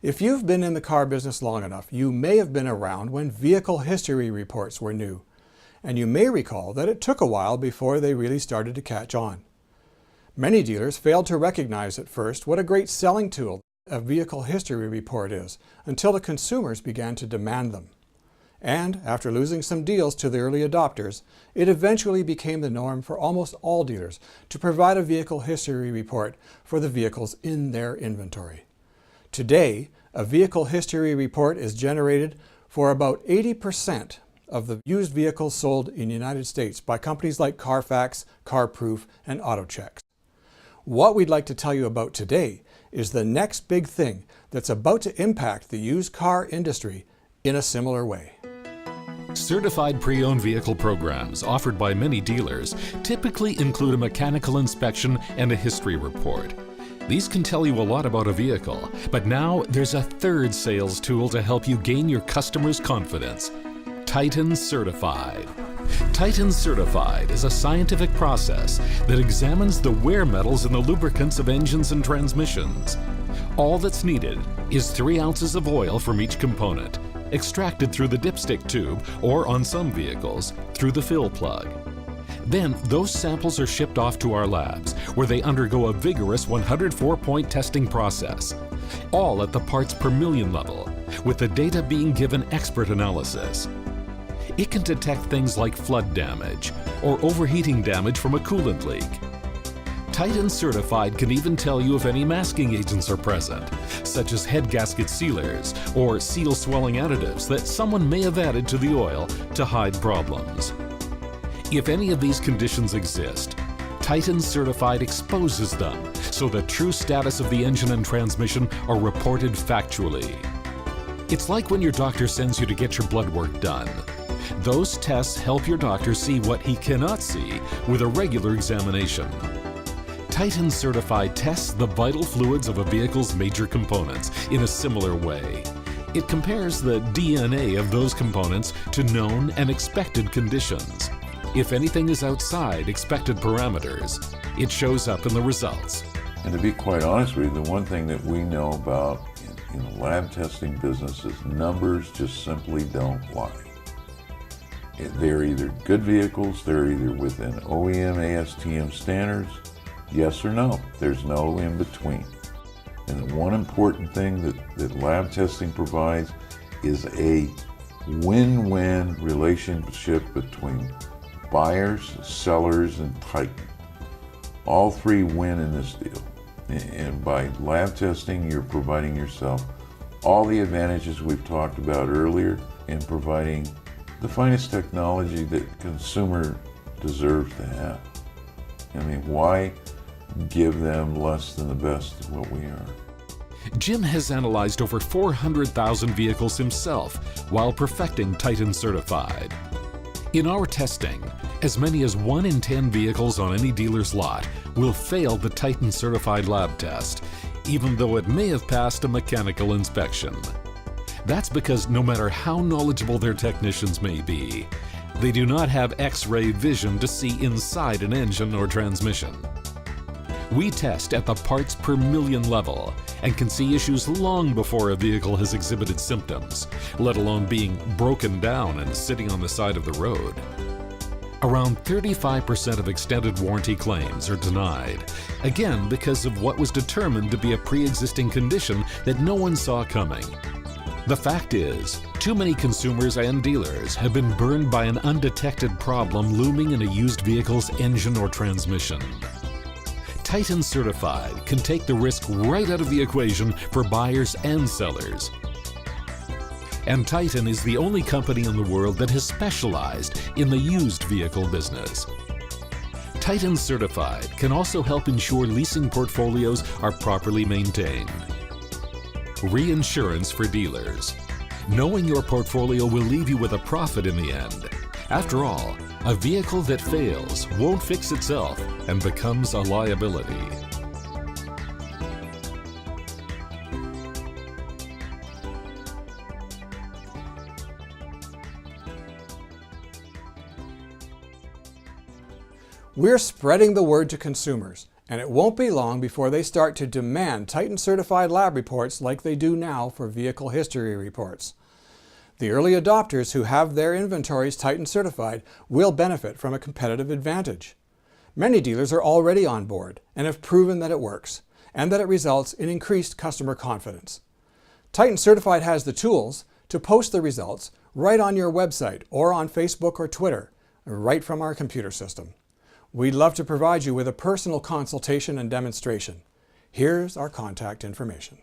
If you've been in the car business long enough, you may have been around when vehicle history reports were new, and you may recall that it took a while before they really started to catch on. Many dealers failed to recognize at first what a great selling tool a vehicle history report is, until the consumers began to demand them. And after losing some deals to the early adopters, it eventually became the norm for almost all dealers to provide a vehicle history report for the vehicles in their inventory. Today, a vehicle history report is generated for about 80% of the used vehicles sold in the United States by companies like Carfax, CarProof, and AutoCheck. What we'd like to tell you about today is the next big thing that's about to impact the used car industry in a similar way. Certified pre-owned vehicle programs offered by many dealers typically include a mechanical inspection and a history report. These can tell you a lot about a vehicle, but now there's a third sales tool to help you gain your customers' confidence: Titan Certified. Titan Certified is a scientific process that examines the wear metals in the lubricants of engines and transmissions. All that's needed is 3 ounces of oil from each component, extracted through the dipstick tube or, on some vehicles, through the fill plug. Then those samples are shipped off to our labs, where they undergo a vigorous 104-point testing process, all at the parts per million level, with the data being given expert analysis. It can detect things like flood damage or overheating damage from a coolant leak. Titan Certified can even tell you if any masking agents are present, such as head gasket sealers or seal swelling additives that someone may have added to the oil to hide problems. If any of these conditions exist, Titan Certified exposes them, so the true status of the engine and transmission are reported factually. It's like when your doctor sends you to get your blood work done. Those tests help your doctor see what he cannot see with a regular examination. Titan Certified tests the vital fluids of a vehicle's major components in a similar way. It compares the DNA of those components to known and expected conditions. If anything is outside expected parameters, it shows up in the results. And to be quite honest with you, the one thing that we know about in the lab testing business is numbers just simply don't lie. They're either good vehicles, they're either within OEM ASTM standards, yes or no. There's no in between. And the one important thing that lab testing provides is a win-win relationship between buyers, sellers, and Titan. All three win in this deal. And by lab testing, you're providing yourself all the advantages we've talked about earlier and providing the finest technology that consumer deserves to have. I mean, why give them less than the best of what we are? Jim has analyzed over 400,000 vehicles himself while perfecting Titan Certified. In our testing, as many as 1 in 10 vehicles on any dealer's lot will fail the Titan Certified lab test, even though it may have passed a mechanical inspection. That's because no matter how knowledgeable their technicians may be, they do not have X-ray vision to see inside an engine or transmission. We test at the parts per million level and can see issues long before a vehicle has exhibited symptoms, let alone being broken down and sitting on the side of the road. Around 35% of extended warranty claims are denied, again because of what was determined to be a pre-existing condition that no one saw coming. The fact is, too many consumers and dealers have been burned by an undetected problem looming in a used vehicle's engine or transmission. Titan Certified can take the risk right out of the equation for buyers and sellers. And Titan is the only company in the world that has specialized in the used vehicle business. Titan Certified can also help ensure leasing portfolios are properly maintained. Reinsurance for dealers. Knowing your portfolio will leave you with a profit in the end. After all, a vehicle that fails won't fix itself and becomes a liability. We're spreading the word to consumers, And it won't be long before they start to demand Titan certified lab reports like they do now for vehicle history reports. The early adopters who have their inventories Titan certified will benefit from a competitive advantage. Many dealers are already on board and have proven that it works and that it results in increased customer confidence. Titan Certified has the tools to post the results right on your website or on Facebook or Twitter, right from our computer system. We'd love to provide you with a personal consultation and demonstration. Here's our contact information.